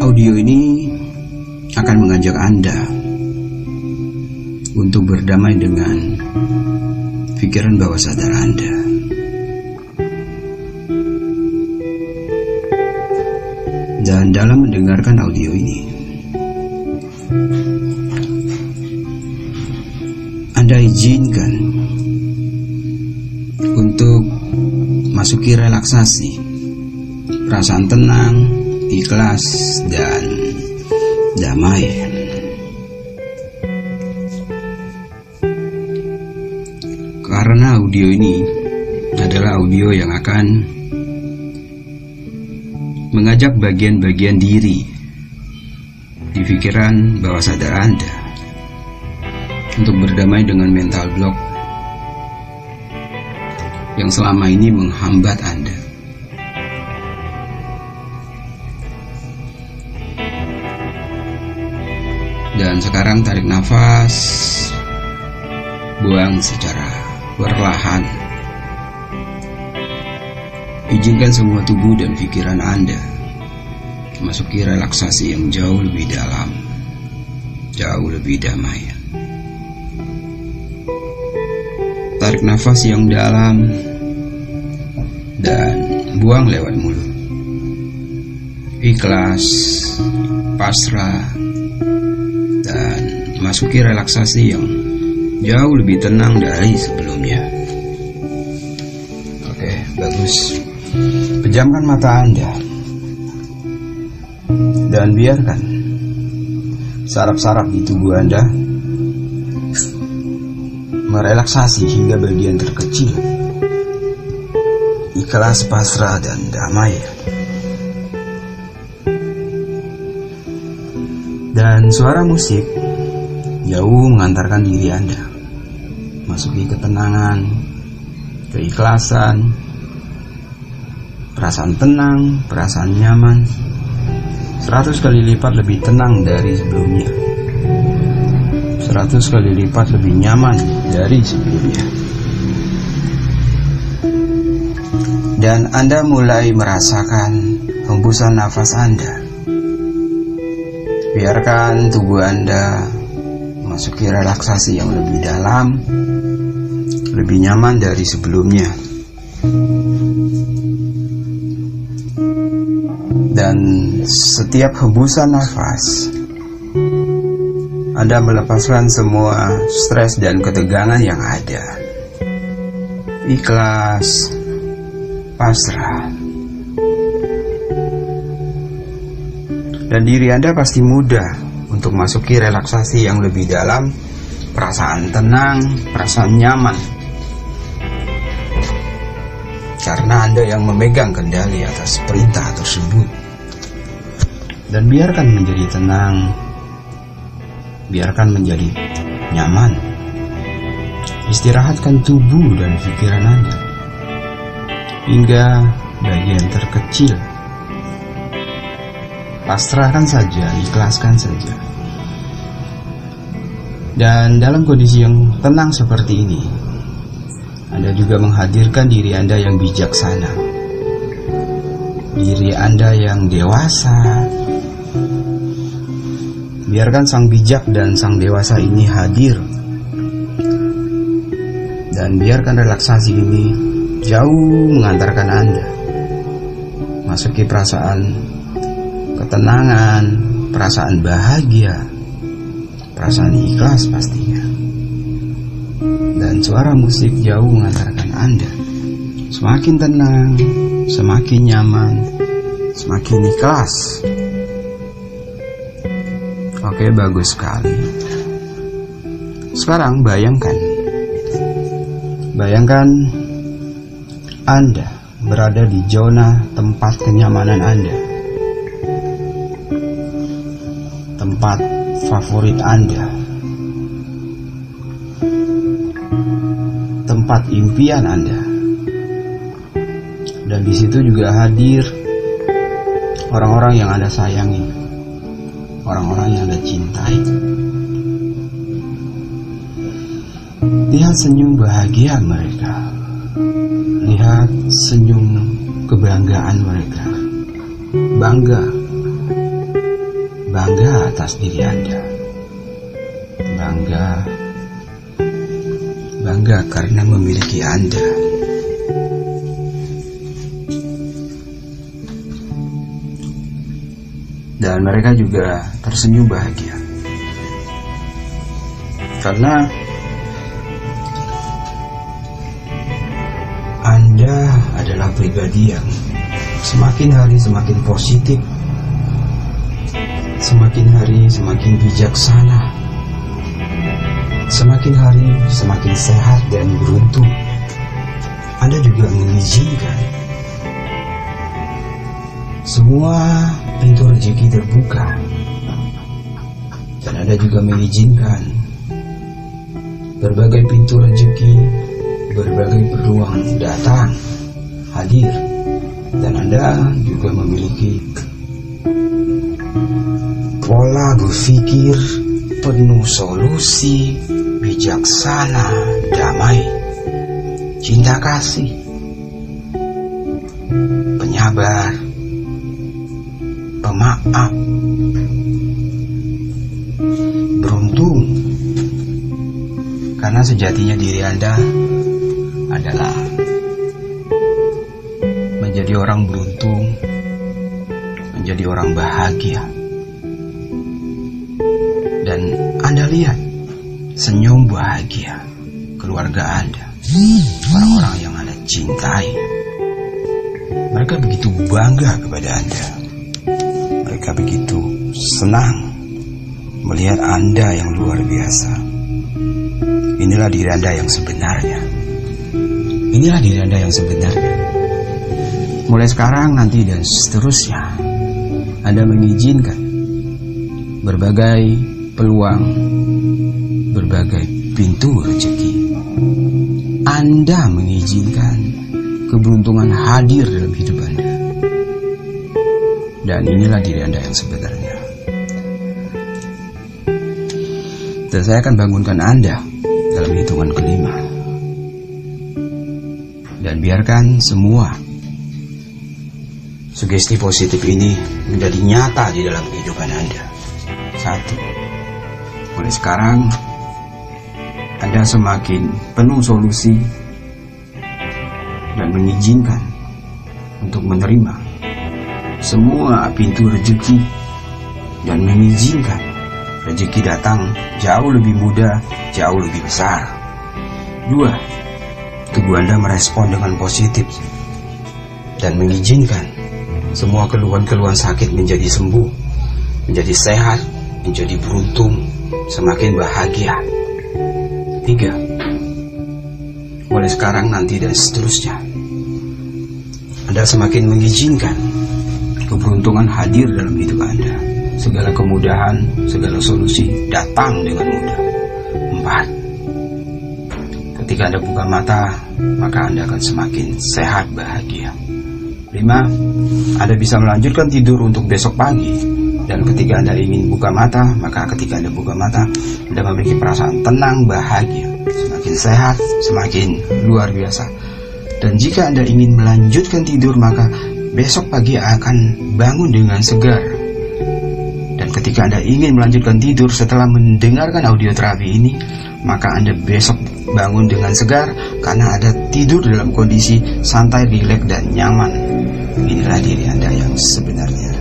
Audio ini akan mengajak Anda untuk berdamai dengan pikiran bawah sadar Anda. Dan dalam mendengarkan audio ini, Anda izinkan untuk masuki relaksasi, perasaan tenang, ikhlas, dan damai. Karena audio ini adalah audio yang akan mengajak bagian-bagian diri di pikiran bawah sadar Anda untuk berdamai dengan mental block yang selama ini menghambat Anda. Dan sekarang tarik nafas, buang secara perlahan. Izinkan semua tubuh dan pikiran Anda memasuki relaksasi yang jauh lebih dalam, jauh lebih damai. Tarik nafas yang dalam dan buang lewat mulut. Ikhlas, pasrah, dan masuki relaksasi yang jauh lebih tenang dari sebelumnya. Oke, bagus. Pejamkan mata Anda dan biarkan saraf-saraf di tubuh Anda merelaksasi hingga bagian terkecil. Ikhlas, pasrah, dan damai. Dan suara musik jauh mengantarkan diri Anda masuki ketenangan, keikhlasan, perasaan tenang, perasaan nyaman, 100 kali lipat lebih tenang dari sebelumnya, 100 kali lipat lebih nyaman dari sebelumnya. Dan Anda mulai merasakan hembusan nafas Anda. Biarkan tubuh Anda memasuki relaksasi yang lebih dalam, lebih nyaman dari sebelumnya. Dan setiap hembusan nafas, Anda melepaskan semua stres dan ketegangan yang ada. Ikhlas, pasrah. Dan diri Anda pasti mudah untuk masuki relaksasi yang lebih dalam, perasaan tenang, perasaan nyaman. Karena Anda yang memegang kendali atas perintah tersebut. Dan biarkan menjadi tenang, biarkan menjadi nyaman. Istirahatkan tubuh dan pikiran Anda hingga bagian terkecil. Pasrahkan saja, ikhlaskan saja. Dan dalam kondisi yang tenang seperti ini, Anda juga menghadirkan diri Anda yang bijaksana, diri Anda yang dewasa. Biarkan sang bijak dan sang dewasa ini hadir. Dan biarkan relaksasi ini jauh mengantarkan Anda masuki perasaan ketenangan, perasaan bahagia, perasaan ikhlas pastinya. Dan suara musik jauh mengantarkan Anda semakin tenang, semakin nyaman, semakin ikhlas. Oke, bagus sekali. Sekarang bayangkan Anda berada di zona tempat kenyamanan Anda, tempat favorit Anda, tempat impian Anda. Dan di situ juga hadir orang-orang yang Anda sayangi, orang-orang yang Anda cintai. Lihat senyum bahagia mereka, lihat senyum kebanggaan mereka, bangga bangga atas diri Anda. Bangga karena memiliki Anda. Dan mereka juga tersenyum bahagia. Karena Anda adalah pribadi yang semakin hari semakin positif, semakin hari semakin bijaksana, semakin hari semakin sehat dan beruntung. Anda juga mengizinkan semua pintu rezeki terbuka, dan Anda juga mengizinkan berbagai pintu rezeki, berbagai peluang datang, hadir, dan Anda juga memiliki pola berpikir penuh solusi, bijaksana, damai, cinta kasih, penyabar, pemaaf, beruntung. Karena sejatinya diri Anda adalah menjadi orang beruntung, menjadi orang bahagia. Dan Anda lihat senyum bahagia keluarga Anda, orang-orang yang Anda cintai. Mereka begitu bangga kepada Anda. Mereka begitu senang melihat Anda yang luar biasa. Inilah diri Anda yang sebenarnya. Inilah diri Anda yang sebenarnya. Mulai sekarang, nanti, dan seterusnya, Anda mengizinkan berbagai peluang, berbagai pintu rezeki. Anda mengizinkan keberuntungan hadir dalam hidup Anda. Dan inilah diri Anda yang sebenarnya. Dan saya akan bangunkan Anda dalam hitungan kelima. Dan biarkan semua sugesti positif ini menjadi nyata di dalam kehidupan Anda. 1. Mulai sekarang Anda semakin penuh solusi dan mengizinkan untuk menerima semua pintu rezeki, dan mengizinkan rezeki datang jauh lebih mudah, jauh lebih besar. 2. Tubuh Anda merespon dengan positif dan mengizinkan semua keluhan-keluhan sakit menjadi sembuh, menjadi sehat, menjadi beruntung, semakin bahagia. 3. Mulai sekarang, nanti, dan seterusnya, Anda semakin mengizinkan keberuntungan hadir dalam hidup Anda. Segala kemudahan, segala solusi datang dengan mudah. 4. Ketika Anda buka mata, maka Anda akan semakin sehat, bahagia. 5. Anda bisa melanjutkan tidur untuk besok pagi. Dan ketika Anda ingin buka mata, maka ketika Anda buka mata, Anda memiliki perasaan tenang, bahagia, semakin sehat, semakin luar biasa. Dan jika Anda ingin melanjutkan tidur, maka besok pagi akan bangun dengan segar. Dan ketika Anda ingin melanjutkan tidur setelah mendengarkan audio terapi ini, maka Anda besok bangun dengan segar karena Anda tidur dalam kondisi santai, rileks, dan nyaman. Inilah diri Anda yang sebenarnya.